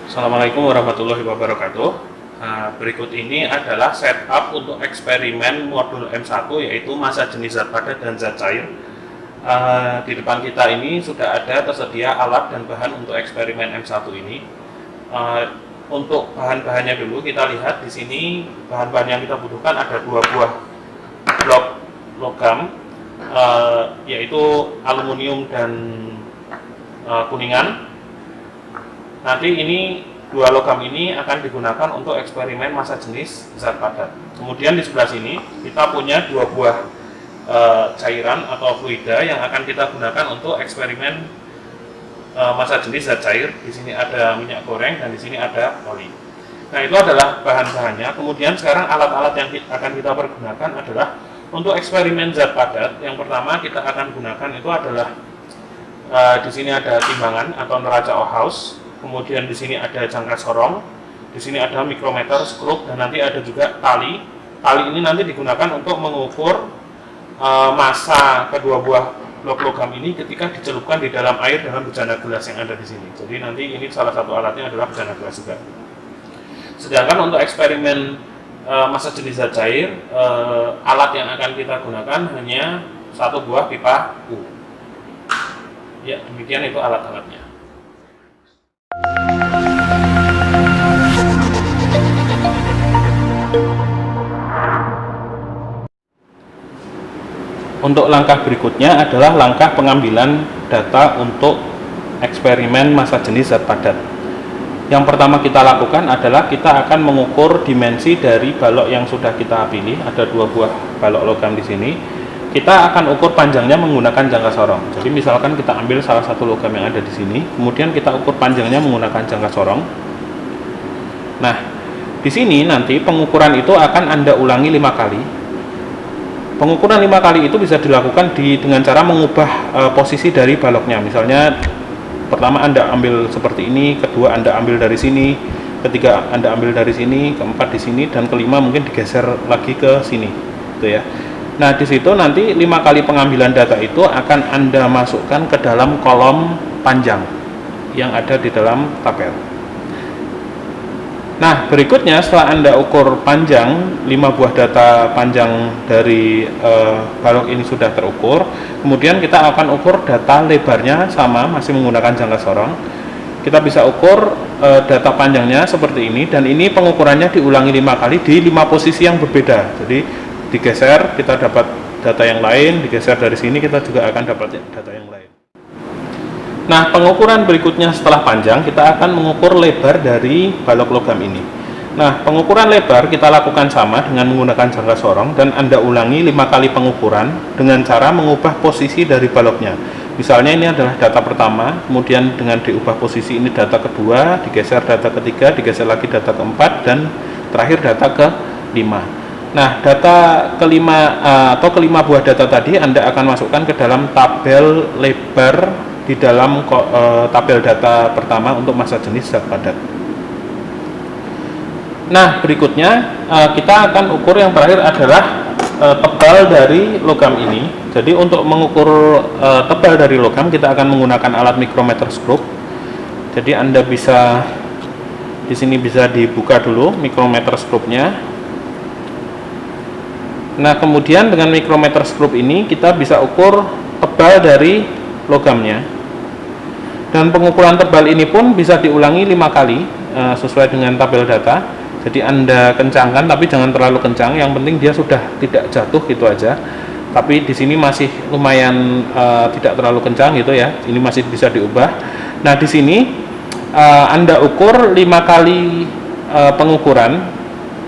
Assalamualaikum warahmatullahi wabarakatuh. Berikut ini adalah setup untuk eksperimen modul M1, yaitu massa jenis zat padat dan zat cair. Di depan kita ini sudah ada tersedia alat dan bahan untuk eksperimen M1 ini. Untuk bahan-bahannya dulu kita lihat di sini. Bahan-bahan yang kita butuhkan ada 2 buah blok logam, yaitu aluminium dan kuningan. Nanti ini 2 logam ini akan digunakan untuk eksperimen massa jenis zat padat. Kemudian di sebelah sini kita punya 2 buah cairan atau fluida yang akan kita gunakan untuk eksperimen massa jenis zat cair. Di sini ada minyak goreng dan di sini ada oli. Nah, itu adalah bahan-bahannya. Kemudian sekarang alat-alat yang akan kita pergunakan adalah untuk eksperimen zat padat. Yang pertama kita akan gunakan itu adalah di sini ada timbangan atau neraca Ohaus. Kemudian di sini ada jangka sorong, di sini ada mikrometer, skrup, dan nanti ada juga tali. Tali ini nanti digunakan untuk mengukur massa kedua buah blok logam ini ketika dicelupkan di dalam air dengan bejana gelas yang ada di sini. Jadi nanti ini salah satu alatnya adalah bejana gelas juga. Sedangkan untuk eksperimen massa jenis zat cair, alat yang akan kita gunakan hanya 1 buah pipa U. Ya, demikian itu alat-alatnya. Untuk langkah berikutnya adalah langkah pengambilan data untuk eksperimen massa jenis zat padat. Yang pertama kita lakukan adalah kita akan mengukur dimensi dari balok yang sudah kita pilih. Ada 2 buah balok logam di sini. Kita akan ukur panjangnya menggunakan jangka sorong. Jadi misalkan kita ambil salah satu logam yang ada di sini, kemudian kita ukur panjangnya menggunakan jangka sorong. Nah, di sini nanti pengukuran itu akan Anda ulangi 5 kali. Pengukuran 5 kali itu bisa dilakukan dengan cara mengubah posisi dari baloknya. Misalnya pertama Anda ambil seperti ini, kedua Anda ambil dari sini, ketiga Anda ambil dari sini, keempat di sini, dan kelima mungkin digeser lagi ke sini, gitu ya. Nah, di situ nanti 5 kali pengambilan data itu akan Anda masukkan ke dalam kolom panjang yang ada di dalam tabel. Nah, berikutnya setelah Anda ukur panjang, 5 buah data panjang dari balok ini sudah terukur, kemudian kita akan ukur data lebarnya sama, masih menggunakan jangka sorong. Kita bisa ukur data panjangnya seperti ini, dan ini pengukurannya diulangi 5 kali di 5 posisi yang berbeda. Jadi digeser kita dapat data yang lain, digeser dari sini kita juga akan dapat data yang lain. Nah, pengukuran berikutnya setelah panjang kita akan mengukur lebar dari balok logam ini. Nah, pengukuran lebar kita lakukan sama dengan menggunakan jangka sorong, dan Anda ulangi 5 kali pengukuran dengan cara mengubah posisi dari baloknya. Misalnya ini adalah data pertama, kemudian dengan diubah posisi ini data kedua, digeser data ketiga, digeser lagi data keempat, dan terakhir data ke-5. Nah, data kelima buah data tadi Anda akan masukkan ke dalam tabel lebar di dalam tabel data pertama untuk massa jenis zat padat. Nah, berikutnya kita akan ukur yang terakhir adalah tebal dari logam ini. Jadi untuk mengukur tebal dari logam kita akan menggunakan alat mikrometer skrup. Jadi Anda bisa di sini bisa dibuka dulu mikrometer skrupnya. Nah, kemudian dengan mikrometer skrup ini kita bisa ukur tebal dari logamnya. Dan pengukuran tebal ini pun bisa diulangi 5 kali sesuai dengan tabel data. Jadi Anda kencangkan, tapi jangan terlalu kencang. Yang penting dia sudah tidak jatuh gitu aja. Tapi di sini masih lumayan tidak terlalu kencang gitu ya. Ini masih bisa diubah. Nah, di sini Anda ukur 5 kali pengukuran.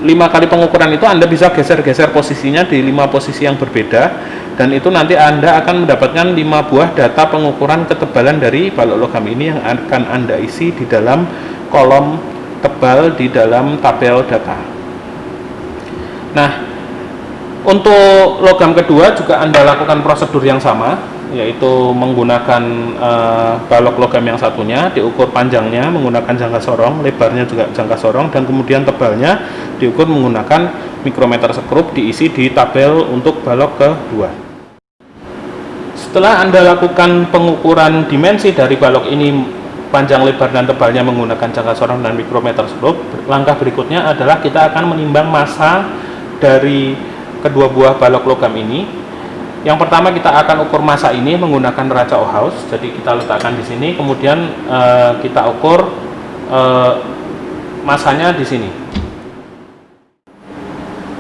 5 kali pengukuran itu Anda bisa geser-geser posisinya di 5 posisi yang berbeda, dan itu nanti Anda akan mendapatkan 5 buah data pengukuran ketebalan dari balok logam ini yang akan Anda isi di dalam kolom tebal di dalam tabel data. Nah, untuk logam kedua juga Anda lakukan prosedur yang sama, yaitu menggunakan balok logam yang satunya, diukur panjangnya menggunakan jangka sorong, lebarnya juga jangka sorong, dan kemudian tebalnya diukur menggunakan mikrometer skrup, diisi di tabel untuk balok kedua. Setelah Anda lakukan pengukuran dimensi dari balok ini panjang, lebar, dan tebalnya menggunakan jangka sorong dan micrometer slope, langkah berikutnya adalah kita akan menimbang massa dari kedua buah balok logam ini. Yang pertama kita akan ukur massa ini menggunakan neraca Ohaus. Jadi kita letakkan di sini, kemudian kita ukur massanya di sini.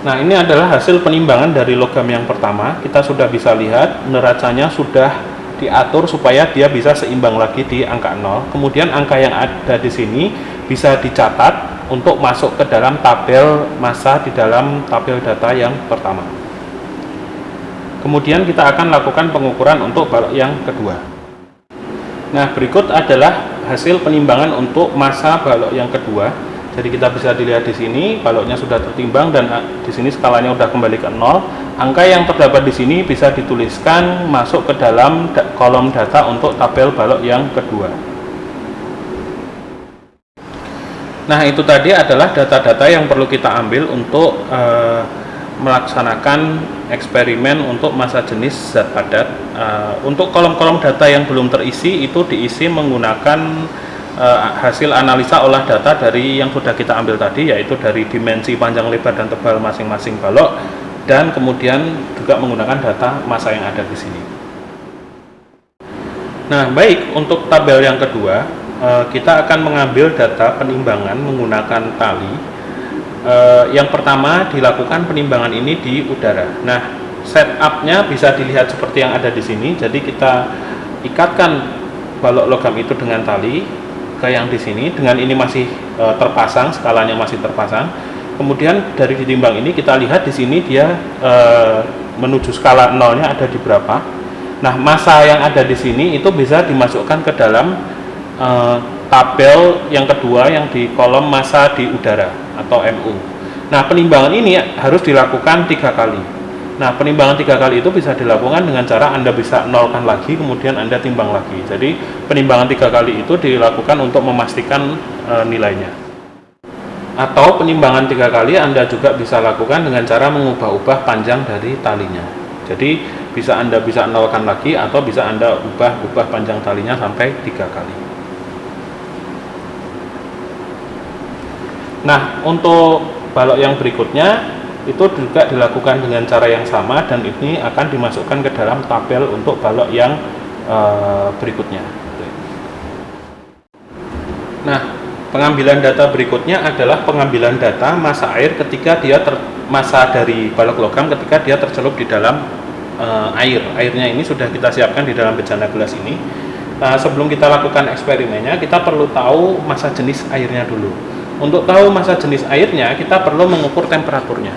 Nah, ini adalah hasil penimbangan dari logam yang pertama. Kita sudah bisa lihat neracanya sudah diatur supaya dia bisa seimbang lagi di angka 0. Kemudian angka yang ada di sini bisa dicatat untuk masuk ke dalam tabel massa di dalam tabel data yang pertama. Kemudian kita akan lakukan pengukuran untuk balok yang kedua. Nah, berikut adalah hasil penimbangan untuk massa balok yang kedua. Jadi kita bisa dilihat di sini baloknya sudah tertimbang dan di sini skalanya sudah kembali ke 0. Angka yang terdapat di sini bisa dituliskan masuk ke dalam kolom data untuk tabel balok yang kedua. Nah, itu tadi adalah data-data yang perlu kita ambil untuk melaksanakan eksperimen untuk massa jenis zat padat. Untuk kolom-kolom data yang belum terisi itu diisi menggunakan hasil analisa olah data dari yang sudah kita ambil tadi, yaitu dari dimensi panjang, lebar, dan tebal masing-masing balok, dan kemudian juga menggunakan data massa yang ada di sini. Nah, baik, untuk tabel yang kedua kita akan mengambil data penimbangan menggunakan tali. Yang pertama dilakukan penimbangan ini di udara. Nah, setupnya bisa dilihat seperti yang ada di sini. Jadi kita ikatkan balok logam itu dengan tali ke yang di sini, dengan ini masih terpasang, skalanya masih terpasang. Kemudian dari ditimbang ini kita lihat di sini dia menuju skala nolnya ada di berapa. Nah, massa yang ada di sini itu bisa dimasukkan ke dalam tabel yang kedua yang di kolom massa di udara atau MU. Nah, penimbangan ini harus dilakukan 3 kali. Nah, penimbangan 3 kali itu bisa dilakukan dengan cara Anda bisa nolkan lagi, kemudian Anda timbang lagi. Jadi, penimbangan 3 kali itu dilakukan untuk memastikan nilainya. Atau penimbangan 3 kali Anda juga bisa lakukan dengan cara mengubah-ubah panjang dari talinya. Jadi, Anda bisa nolkan lagi atau bisa Anda ubah panjang talinya sampai 3 kali. Nah, untuk balok yang berikutnya itu juga dilakukan dengan cara yang sama dan ini akan dimasukkan ke dalam tabel untuk balok yang berikutnya. Nah, pengambilan data berikutnya adalah pengambilan data massa air ketika massa dari balok logam ketika dia tercelup di dalam air. Airnya ini sudah kita siapkan di dalam bejana gelas ini. Nah, sebelum kita lakukan eksperimennya, kita perlu tahu massa jenis airnya dulu. Untuk tahu massa jenis airnya, kita perlu mengukur temperaturnya.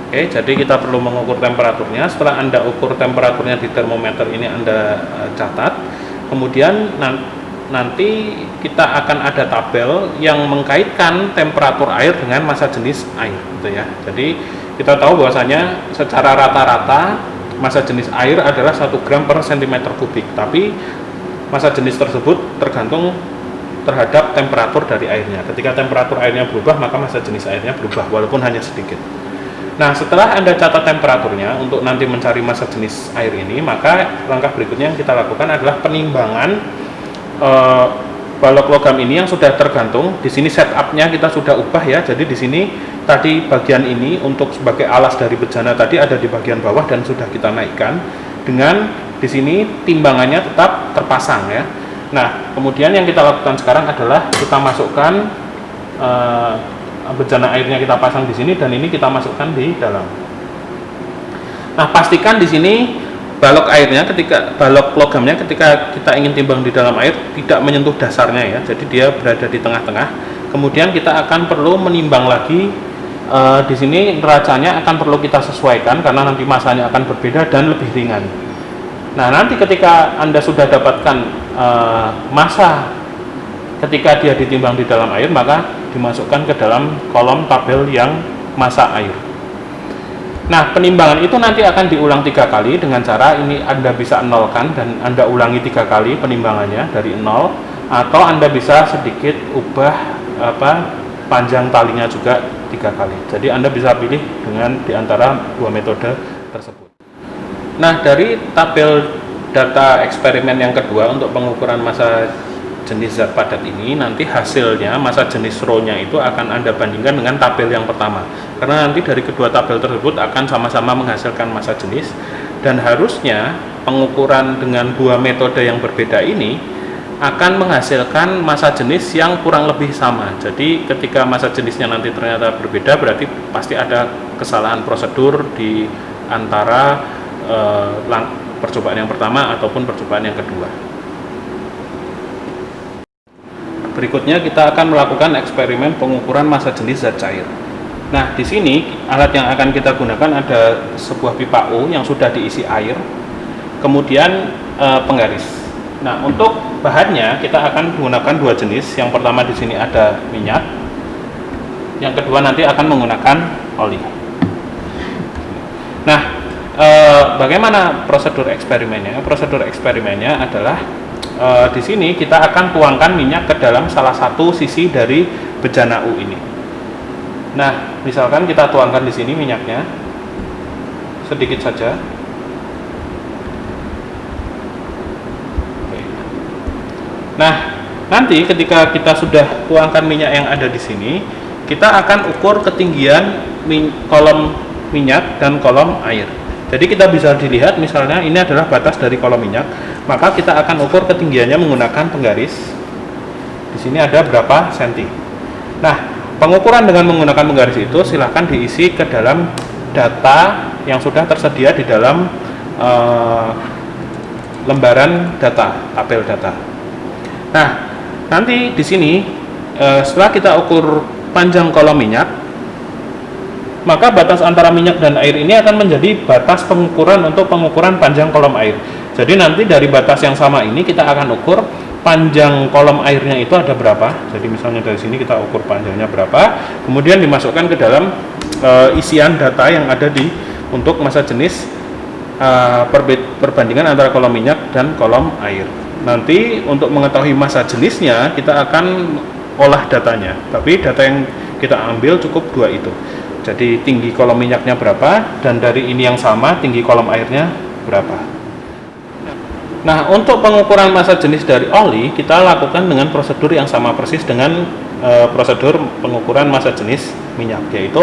Oke, jadi kita perlu mengukur temperaturnya. Setelah Anda ukur temperaturnya di termometer ini, Anda catat. Kemudian nanti kita akan ada tabel yang mengkaitkan temperatur air dengan massa jenis air, gitu ya. Jadi kita tahu bahwasanya secara rata-rata massa jenis air adalah 1 gram per cm kubik. Tapi massa jenis tersebut tergantung terhadap temperatur dari airnya. Ketika temperatur airnya berubah, maka massa jenis airnya berubah, walaupun hanya sedikit. Nah, setelah Anda catat temperaturnya untuk nanti mencari massa jenis air ini, maka langkah berikutnya yang kita lakukan adalah penimbangan balok logam ini yang sudah tergantung. Di sini setupnya kita sudah ubah ya. Jadi di sini tadi bagian ini untuk sebagai alas dari bejana tadi ada di bagian bawah dan sudah kita naikkan. Dengan di sini timbangannya tetap terpasang ya. Nah, kemudian yang kita lakukan sekarang adalah kita masukkan bejana airnya, kita pasang di sini dan ini kita masukkan di dalam. Nah, pastikan di sini balok logamnya ketika kita ingin timbang di dalam air tidak menyentuh dasarnya ya. Jadi dia berada di tengah-tengah. Kemudian kita akan perlu menimbang lagi di sini neracanya akan perlu kita sesuaikan karena nanti massanya akan berbeda dan lebih ringan. Nah, nanti ketika Anda sudah dapatkan massa ketika dia ditimbang di dalam air, maka dimasukkan ke dalam kolom tabel yang massa air. Nah, penimbangan itu nanti akan diulang 3 kali dengan cara ini Anda bisa nolkan dan Anda ulangi 3 kali penimbangannya dari 0, atau Anda bisa sedikit ubah panjang talinya juga 3 kali. Jadi Anda bisa pilih dengan diantara 2 metode tersebut. Nah, dari tabel data eksperimen yang kedua untuk pengukuran massa jenis zat padat ini, nanti hasilnya massa jenis rho-nya itu akan Anda bandingkan dengan tabel yang pertama, karena nanti dari kedua tabel tersebut akan sama-sama menghasilkan massa jenis, dan harusnya pengukuran dengan dua metode yang berbeda ini akan menghasilkan massa jenis yang kurang lebih sama. Jadi ketika massa jenisnya nanti ternyata berbeda, berarti pasti ada kesalahan prosedur di antara percobaan yang pertama ataupun percobaan yang kedua. Berikutnya kita akan melakukan eksperimen pengukuran massa jenis zat cair. Nah, di sini alat yang akan kita gunakan ada sebuah pipa U yang sudah diisi air, kemudian penggaris. Nah, untuk bahannya kita akan menggunakan dua jenis. Yang pertama di sini ada minyak, yang kedua nanti akan menggunakan oli. Nah, bagaimana prosedur eksperimennya? Prosedur eksperimennya adalah di sini kita akan tuangkan minyak ke dalam salah satu sisi dari bejana U ini. Nah, misalkan kita tuangkan di sini minyaknya sedikit saja. Nah, nanti ketika kita sudah tuangkan minyak yang ada di sini, kita akan ukur ketinggian kolom minyak dan kolom air. Jadi kita bisa dilihat, misalnya ini adalah batas dari kolom minyak, maka kita akan ukur ketinggiannya menggunakan penggaris. Di sini ada berapa senti. Nah, pengukuran dengan menggunakan penggaris itu silahkan diisi ke dalam data yang sudah tersedia di dalam lembaran data, tabel data. Nah, nanti di sini setelah kita ukur panjang kolom minyak, maka batas antara minyak dan air ini akan menjadi batas pengukuran untuk pengukuran panjang kolom air. Jadi nanti dari batas yang sama ini kita akan ukur panjang kolom airnya itu ada berapa. Jadi misalnya dari sini kita ukur panjangnya berapa, kemudian dimasukkan ke dalam isian data yang ada di untuk massa jenis perbandingan antara kolom minyak dan kolom air. Nanti untuk mengetahui massa jenisnya kita akan olah datanya, tapi data yang kita ambil cukup dua itu. Jadi tinggi kolom minyaknya berapa, dan dari ini yang sama tinggi kolom airnya berapa. Nah, untuk pengukuran massa jenis dari oli kita lakukan dengan prosedur yang sama persis dengan prosedur pengukuran massa jenis minyak, yaitu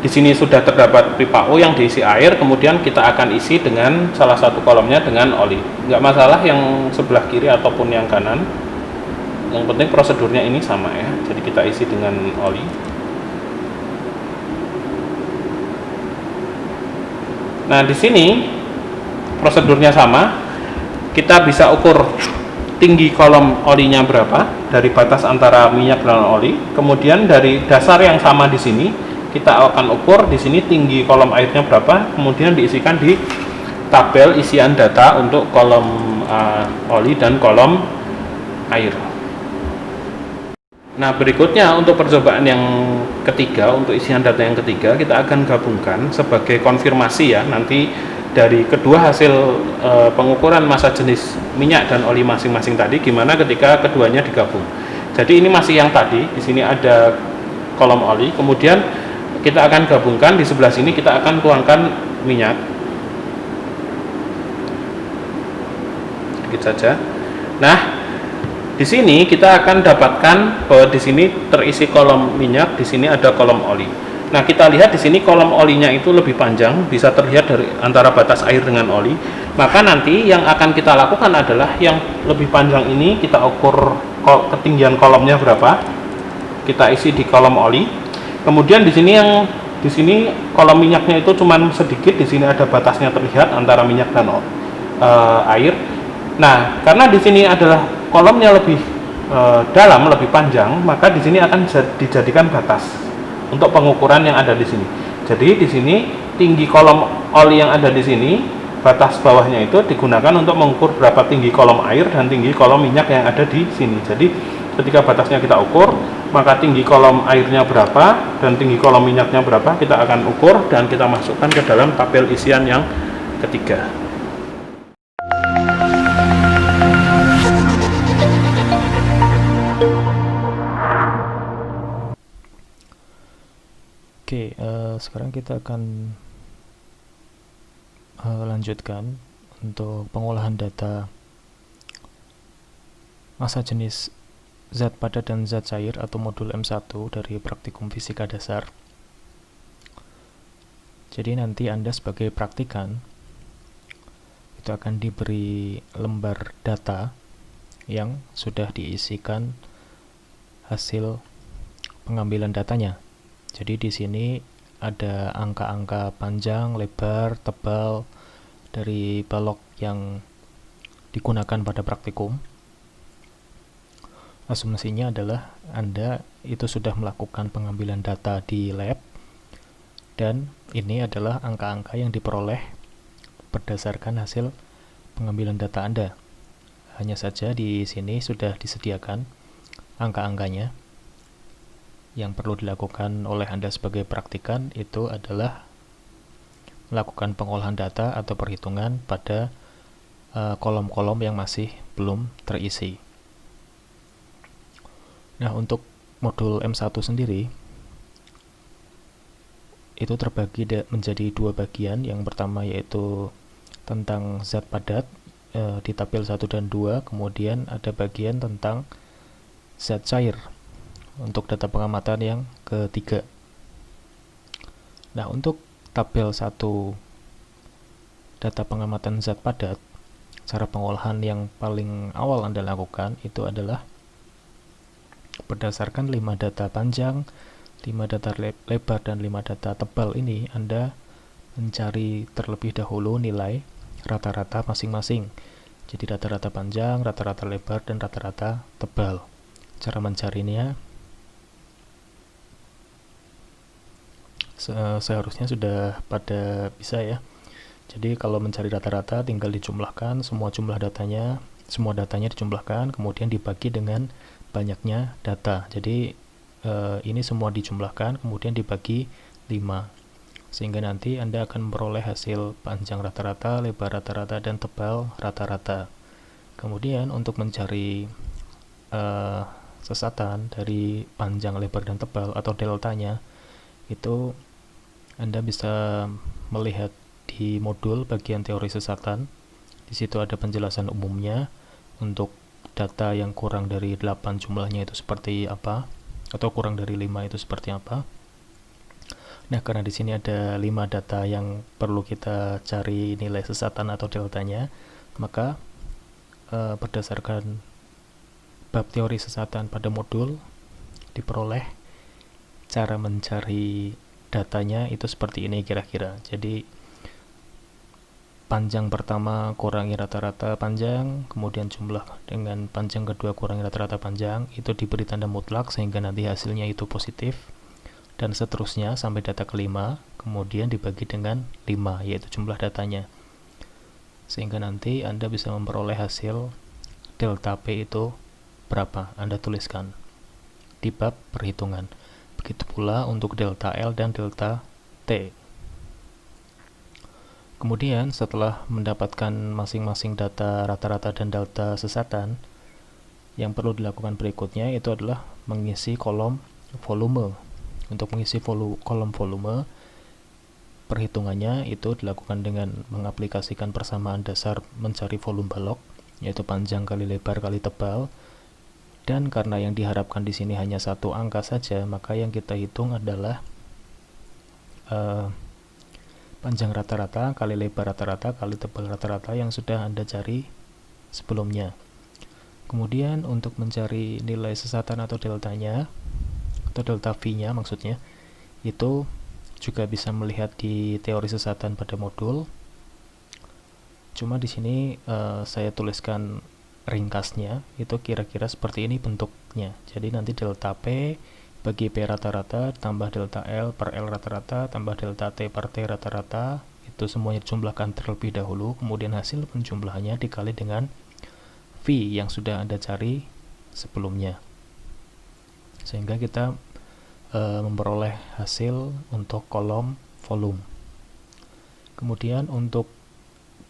di sini sudah terdapat pipa U yang diisi air, kemudian kita akan isi dengan salah satu kolomnya dengan oli. Nggak masalah yang sebelah kiri ataupun yang kanan, yang penting prosedurnya ini sama ya. Jadi kita isi dengan oli. Nah, di sini prosedurnya sama. Kita bisa ukur tinggi kolom olinya berapa dari batas antara minyak dan oli. Kemudian dari dasar yang sama di sini kita akan ukur di sini tinggi kolom airnya berapa. Kemudian diisikan di tabel isian data untuk kolom oli dan kolom air. Nah, berikutnya untuk percobaan yang ketiga, untuk isian data yang ketiga, kita akan gabungkan sebagai konfirmasi ya, nanti dari kedua hasil pengukuran massa jenis minyak dan oli masing-masing tadi, gimana ketika keduanya digabung. Jadi ini masih yang tadi, di sini ada kolom oli, kemudian kita akan gabungkan, di sebelah sini kita akan tuangkan minyak. Sedikit saja. Nah, di sini kita akan dapatkan bahwa di sini terisi kolom minyak, di sini ada kolom oli. Nah, kita lihat di sini kolom olinya itu lebih panjang, bisa terlihat dari antara batas air dengan oli. Maka nanti yang akan kita lakukan adalah yang lebih panjang ini kita ukur ketinggian kolomnya berapa. Kita isi di kolom oli. Kemudian di sini kolom minyaknya itu cuman sedikit, di sini ada batasnya terlihat antara minyak dan air. Nah, karena di sini adalah kolomnya lebih dalam, lebih panjang, maka di sini akan dijadikan batas untuk pengukuran yang ada di sini. Jadi di sini tinggi kolom oli yang ada di sini, batas bawahnya itu digunakan untuk mengukur berapa tinggi kolom air dan tinggi kolom minyak yang ada di sini. Jadi ketika batasnya kita ukur, maka tinggi kolom airnya berapa dan tinggi kolom minyaknya berapa kita akan ukur dan kita masukkan ke dalam tabel isian yang ketiga. Oke, sekarang kita akan lanjutkan untuk pengolahan data massa jenis zat padat dan zat cair atau modul M1 dari praktikum fisika dasar. Jadi nanti Anda sebagai praktikan itu akan diberi lembar data yang sudah diisikan hasil pengambilan datanya. Jadi di sini ada angka-angka panjang, lebar, tebal dari balok yang digunakan pada praktikum. Asumsinya adalah Anda itu sudah melakukan pengambilan data di lab, dan ini adalah angka-angka yang diperoleh berdasarkan hasil pengambilan data Anda. Hanya saja di sini sudah disediakan angka-angkanya. Yang perlu dilakukan oleh Anda sebagai praktikan itu adalah melakukan pengolahan data atau perhitungan pada kolom-kolom yang masih belum terisi. Nah, untuk modul M1 sendiri itu terbagi menjadi dua bagian. Yang pertama yaitu tentang zat padat di tabel 1 dan 2, kemudian ada bagian tentang zat cair untuk data pengamatan yang ketiga. Nah, untuk tabel 1 data pengamatan zat padat, cara pengolahan yang paling awal Anda lakukan itu adalah berdasarkan 5 data panjang, 5 data lebar, dan 5 data tebal ini Anda mencari terlebih dahulu nilai rata-rata masing-masing. Jadi rata-rata panjang, rata-rata lebar, dan rata-rata tebal. Cara mencarinya seharusnya sudah pada bisa ya. Jadi kalau mencari rata-rata tinggal dijumlahkan semua datanya dijumlahkan, kemudian dibagi dengan banyaknya data. Jadi ini semua dijumlahkan kemudian dibagi 5, sehingga nanti Anda akan memperoleh hasil panjang rata-rata, lebar rata-rata, dan tebal rata-rata. Kemudian untuk mencari sesatan dari panjang, lebar, dan tebal atau deltanya, itu Anda bisa melihat di modul bagian teori sesatan. Di situ ada penjelasan umumnya untuk data yang kurang dari 8 jumlahnya itu seperti apa, atau kurang dari 5 itu seperti apa. Nah, karena di sini ada 5 data yang perlu kita cari nilai sesatan atau deltanya, maka berdasarkan bab teori sesatan pada modul diperoleh cara mencari datanya itu seperti ini kira-kira. Jadi panjang pertama kurangi rata-rata panjang, kemudian jumlah dengan panjang kedua kurangi rata-rata panjang, itu diberi tanda mutlak sehingga nanti hasilnya itu positif, dan seterusnya sampai data kelima, kemudian dibagi dengan 5, yaitu jumlah datanya, sehingga nanti Anda bisa memperoleh hasil delta P itu berapa. Anda tuliskan di bab perhitungan. Begitu pula untuk delta L dan delta T. Kemudian setelah mendapatkan masing-masing data rata-rata dan delta sesatan, yang perlu dilakukan berikutnya itu adalah mengisi kolom volume. Untuk mengisi kolom volume, perhitungannya itu dilakukan dengan mengaplikasikan persamaan dasar mencari volume balok, yaitu panjang kali lebar kali tebal. Dan karena yang diharapkan di sini hanya satu angka saja, maka yang kita hitung adalah panjang rata-rata kali lebar rata-rata kali tebal rata-rata yang sudah Anda cari sebelumnya. Kemudian untuk mencari nilai sesatan atau deltanya, atau delta V-nya maksudnya, itu juga bisa melihat di teori sesatan pada modul. Cuma di sini saya tuliskan ringkasnya, itu kira-kira seperti ini bentuknya. Jadi nanti delta P bagi P rata-rata tambah delta L per L rata-rata tambah delta T per T rata-rata, itu semuanya dijumlahkan terlebih dahulu, kemudian hasil penjumlahannya dikali dengan V yang sudah Anda cari sebelumnya, sehingga kita memperoleh hasil untuk kolom volume. Kemudian untuk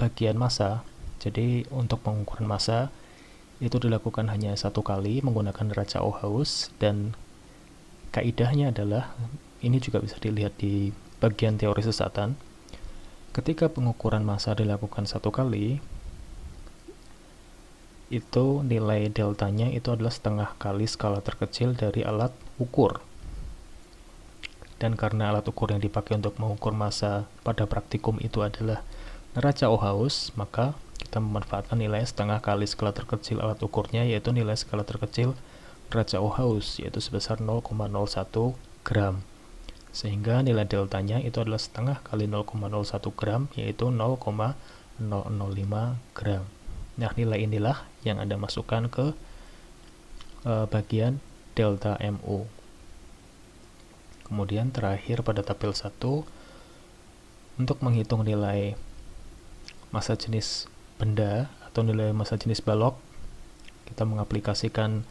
bagian massa, jadi untuk pengukuran massa itu dilakukan hanya satu kali menggunakan neraca Ohaus, dan kaidahnya adalah, ini juga bisa dilihat di bagian teori sesatan, ketika pengukuran massa dilakukan satu kali, itu nilai deltanya itu adalah setengah kali skala terkecil dari alat ukur. Dan karena alat ukur yang dipakai untuk mengukur massa pada praktikum itu adalah neraca Ohaus, maka kita memanfaatkan nilai setengah kali skala terkecil alat ukurnya, yaitu nilai skala terkecil neraca Ohaus, yaitu sebesar 0,01 gram. Sehingga nilai deltanya itu adalah setengah kali 0,01 gram, yaitu 0,005 gram. Nah, nilai inilah yang Anda masukkan ke bagian delta MU. Kemudian terakhir pada tabel 1, untuk menghitung nilai massa jenis benda atau nilai massa jenis balok, kita mengaplikasikan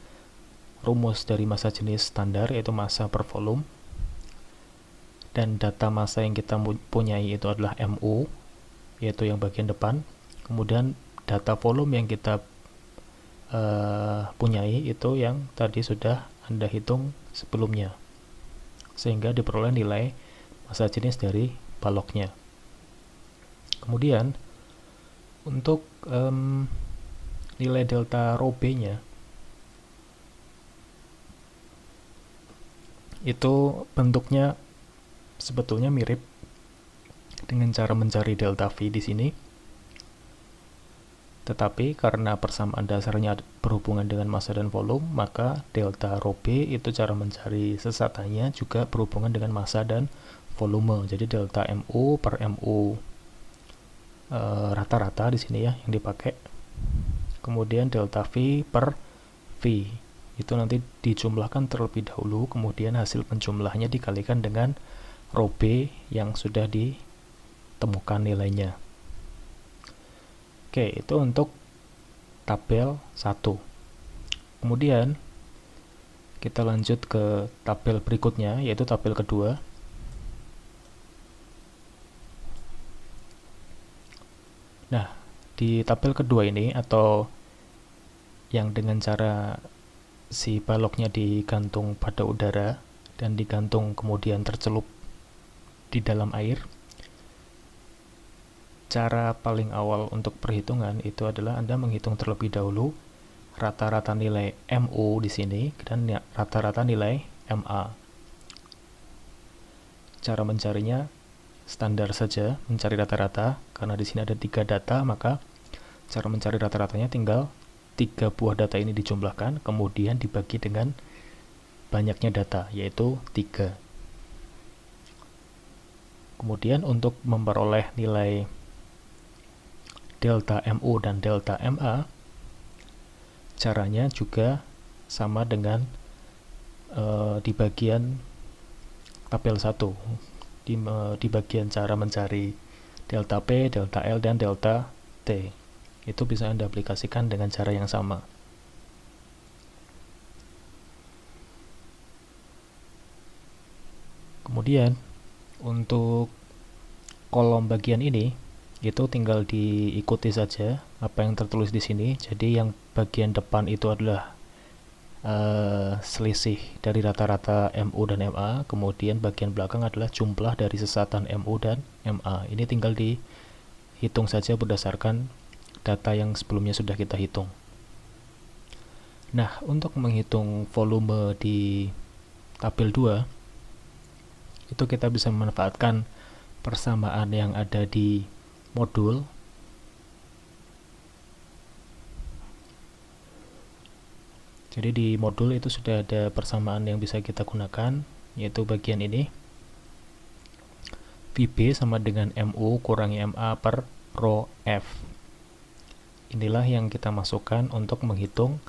rumus dari massa jenis standar, yaitu massa per volume. Dan data massa yang kita punyai itu adalah MU, yaitu yang bagian depan. Kemudian data volume yang kita punyai itu yang tadi sudah Anda hitung sebelumnya, sehingga diperoleh nilai massa jenis dari baloknya. Kemudian untuk nilai delta rho B nya itu bentuknya sebetulnya mirip dengan cara mencari delta V di sini, tetapi karena persamaan dasarnya berhubungan dengan massa dan volume, maka delta rho B itu cara mencari sesatannya juga berhubungan dengan massa dan volume. Jadi delta MU per MU rata-rata di sini ya yang dipakai. Kemudian delta V per V itu nanti dijumlahkan terlebih dahulu, kemudian hasil penjumlahnya dikalikan dengan rho B yang sudah ditemukan nilainya. Oke, itu untuk tabel 1. Kemudian kita lanjut ke tabel berikutnya, yaitu tabel kedua. Nah, di tabel kedua ini, atau yang dengan cara si baloknya digantung pada udara dan digantung kemudian tercelup di dalam air, cara paling awal untuk perhitungan itu adalah Anda menghitung terlebih dahulu rata-rata nilai MU di sini dan rata-rata nilai MA. Cara mencarinya standar saja, mencari rata-rata. Karena di sini ada 3 data, maka cara mencari rata-ratanya tinggal 3 buah data ini dijumlahkan, kemudian dibagi dengan banyaknya data, yaitu 3. Kemudian untuk memperoleh nilai delta MU dan delta MA, caranya juga sama dengan di bagian tabel 1, di bagian cara mencari delta P, delta L, dan delta T. Itu bisa Anda aplikasikan dengan cara yang sama. Kemudian untuk kolom bagian ini itu tinggal diikuti saja apa yang tertulis di sini. Jadi yang bagian depan itu adalah selisih dari rata-rata MU dan MA, kemudian bagian belakang adalah jumlah dari sesatan MU dan MA. Ini tinggal dihitung saja berdasarkan data yang sebelumnya sudah kita hitung. Nah, untuk menghitung volume di tabel 2 itu kita bisa memanfaatkan persamaan yang ada di modul. Jadi di modul itu sudah ada persamaan yang bisa kita gunakan, yaitu bagian ini. VB sama dengan MU kurangi MA per rho F. Inilah yang kita masukkan untuk menghitung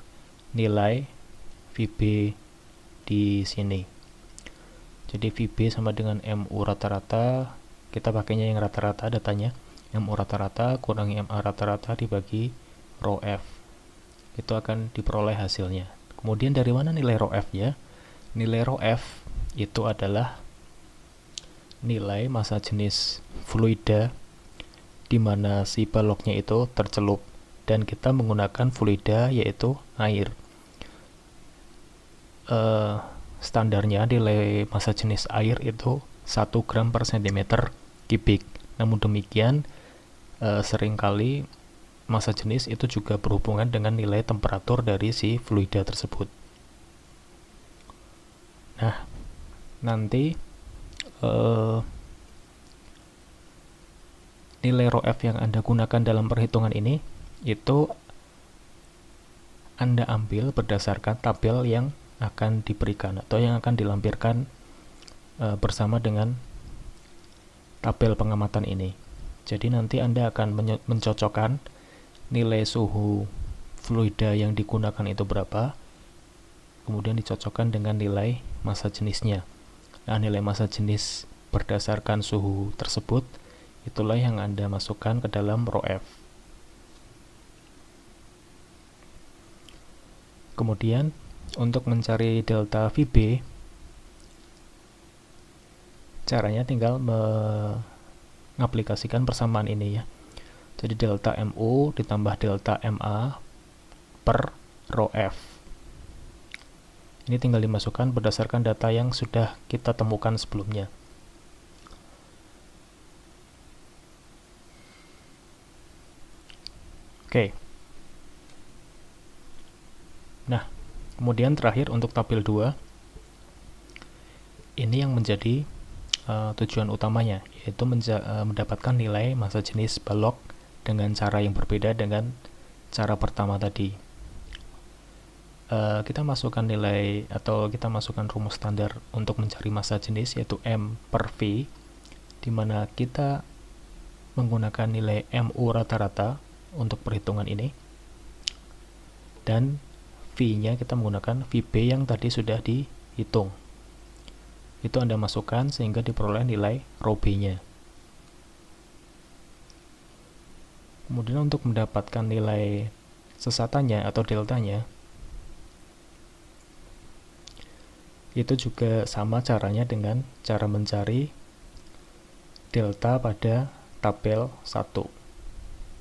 nilai VB di sini. Jadi VB sama dengan MU rata-rata, kita pakainya yang rata-rata datanya. MU rata-rata kurangi MA rata-rata dibagi rho F. Itu akan diperoleh hasilnya. Kemudian dari mana nilai rho F ya? Nilai rho F itu adalah nilai massa jenis fluida di mana si baloknya itu tercelup, dan kita menggunakan fluida yaitu air. Standarnya nilai massa jenis air itu 1 gram per cm kubik. Namun demikian seringkali massa jenis itu juga berhubungan dengan nilai temperatur dari si fluida tersebut. Nah, nanti nilai ρf yang Anda gunakan dalam perhitungan ini itu Anda ambil berdasarkan tabel yang akan diberikan atau yang akan dilampirkan bersama dengan tabel pengamatan ini. Jadi nanti Anda akan mencocokkan nilai suhu fluida yang digunakan itu berapa, kemudian dicocokkan dengan nilai massa jenisnya. Nah, nilai massa jenis berdasarkan suhu tersebut itulah yang Anda masukkan ke dalam ρf. Kemudian untuk mencari delta VB, caranya tinggal mengaplikasikan persamaan ini ya. Jadi delta MU ditambah delta MA per ρf. Ini tinggal dimasukkan berdasarkan data yang sudah kita temukan sebelumnya. Oke. Nah, kemudian terakhir untuk tabel 2, ini yang menjadi tujuan utamanya, yaitu mendapatkan nilai massa jenis balok dengan cara yang berbeda dengan cara pertama tadi. Kita masukkan nilai atau kita masukkan rumus standar untuk mencari massa jenis, yaitu M per V, di mana kita menggunakan nilai MU rata-rata untuk perhitungan ini, dan V-nya kita menggunakan VB yang tadi sudah dihitung. Itu Anda masukkan sehingga diperoleh nilai ρB-nya. Kemudian untuk mendapatkan nilai sesatannya atau deltanya, itu juga sama caranya dengan cara mencari delta pada tabel 1.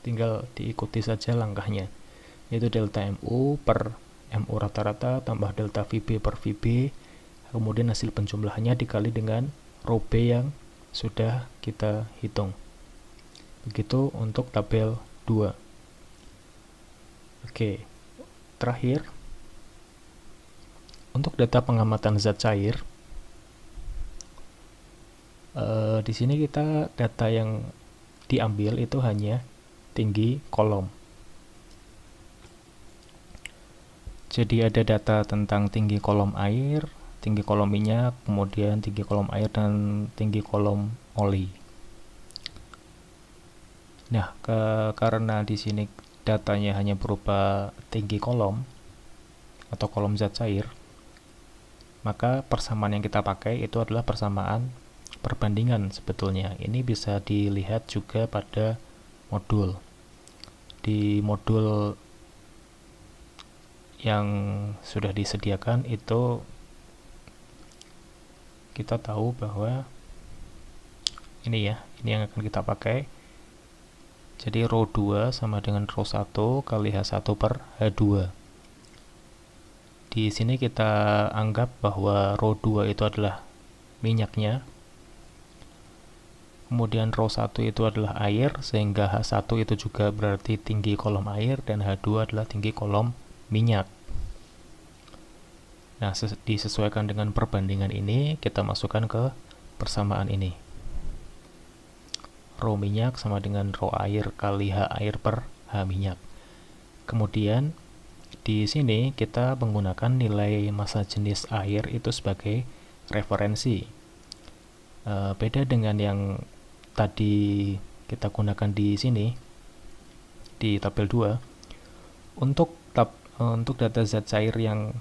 Tinggal diikuti saja langkahnya, yaitu delta MU per MU rata-rata tambah delta VB per VB, kemudian hasil penjumlahannya dikali dengan ρB yang sudah kita hitung. Begitu untuk tabel 2. Oke, terakhir untuk data pengamatan zat cair, di sini kita data yang diambil itu hanya tinggi kolom. Jadi ada data tentang tinggi kolom air, tinggi kolom minyak, kemudian tinggi kolom air dan tinggi kolom oli. Nah, karena di sini datanya hanya berupa tinggi kolom atau kolom zat cair, maka persamaan yang kita pakai itu adalah persamaan perbandingan sebetulnya. Ini bisa dilihat juga pada modul. Di modul yang sudah disediakan itu kita tahu bahwa ini ya, ini yang akan kita pakai. Jadi rho 2 sama dengan rho 1 kali H1 per H2. Di sini kita anggap bahwa rho 2 itu adalah minyaknya, kemudian rho 1 itu adalah air, sehingga H1 itu juga berarti tinggi kolom air, dan H2 adalah tinggi kolom minyak. Nah, disesuaikan dengan perbandingan ini, kita masukkan ke persamaan ini. Rho minyak sama dengan rho air kali H air per H minyak. Kemudian di sini kita menggunakan nilai massa jenis air itu sebagai referensi. Beda dengan yang tadi kita gunakan di sini di tabel 2. Untuk data zat cair yang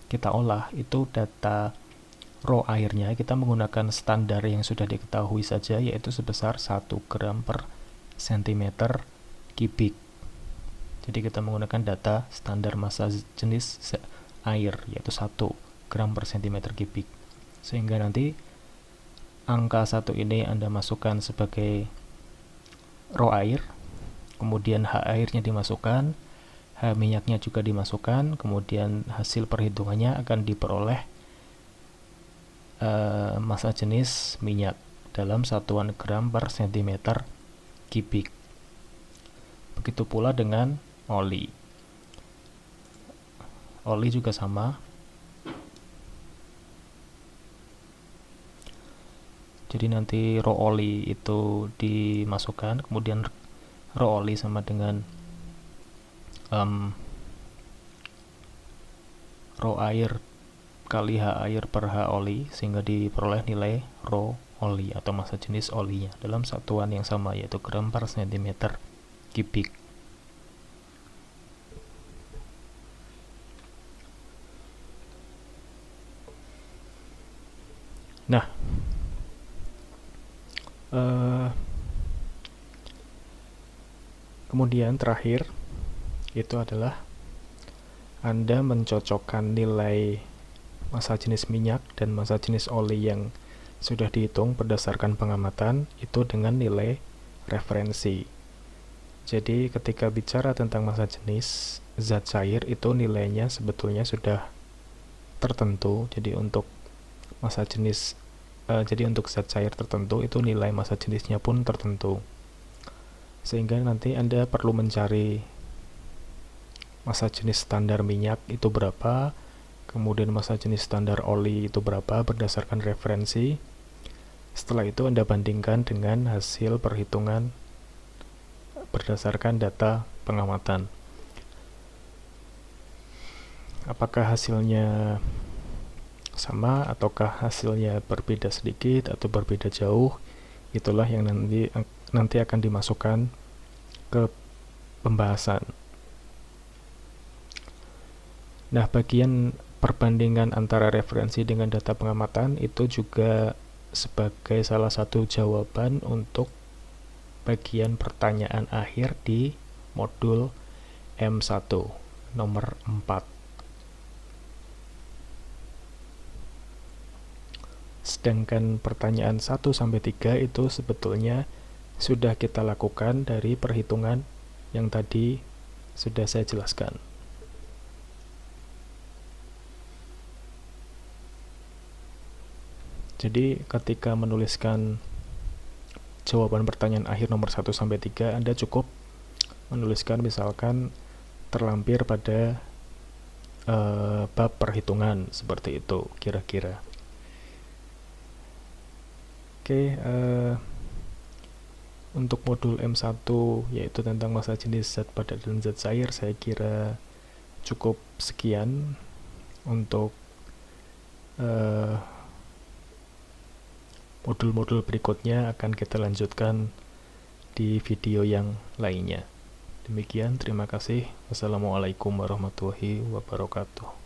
kita olah itu data rho airnya kita menggunakan standar yang sudah diketahui saja, yaitu sebesar 1 gram per cm3. Jadi kita menggunakan data standar massa jenis air, yaitu 1 gram per cm3. Sehingga nanti angka 1 ini Anda masukkan sebagai rho air, kemudian H airnya dimasukkan, H minyaknya juga dimasukkan, kemudian hasil perhitungannya akan diperoleh massa jenis minyak dalam satuan gram per cm3. Begitu pula dengan oli. Oli juga sama. Jadi nanti raw oli itu dimasukkan, kemudian raw oli sama dengan raw air kali H air per H oli, sehingga diperoleh nilai raw oli atau massa jenis olinya dalam satuan yang sama, yaitu gram per cm kubik. Nah, kemudian terakhir itu adalah Anda mencocokkan nilai massa jenis minyak dan massa jenis oli yang sudah dihitung berdasarkan pengamatan itu dengan nilai referensi. Jadi ketika bicara tentang massa jenis zat cair itu nilainya sebetulnya sudah tertentu. Jadi untuk massa jenis untuk zat cair tertentu itu nilai massa jenisnya pun tertentu. Sehingga nanti Anda perlu mencari massa jenis standar minyak itu berapa, kemudian massa jenis standar oli itu berapa berdasarkan referensi. Setelah itu Anda bandingkan dengan hasil perhitungan berdasarkan data pengamatan. Apakah hasilnya sama ataukah hasilnya berbeda sedikit atau berbeda jauh, itulah yang nanti akan dimasukkan ke pembahasan. Nah, bagian perbandingan antara referensi dengan data pengamatan itu juga sebagai salah satu jawaban untuk bagian pertanyaan akhir di modul M1 nomor 4. Sedangkan pertanyaan 1-3 itu sebetulnya sudah kita lakukan dari perhitungan yang tadi sudah saya jelaskan. Jadi ketika menuliskan jawaban pertanyaan akhir nomor 1-3, Anda cukup menuliskan misalkan terlampir pada bab perhitungan seperti itu kira-kira. Oke, untuk modul M1 yaitu tentang massa jenis zat padat dan zat cair, saya kira cukup sekian. Untuk modul-modul berikutnya akan kita lanjutkan di video yang lainnya. Demikian, terima kasih. Wassalamualaikum warahmatullahi wabarakatuh.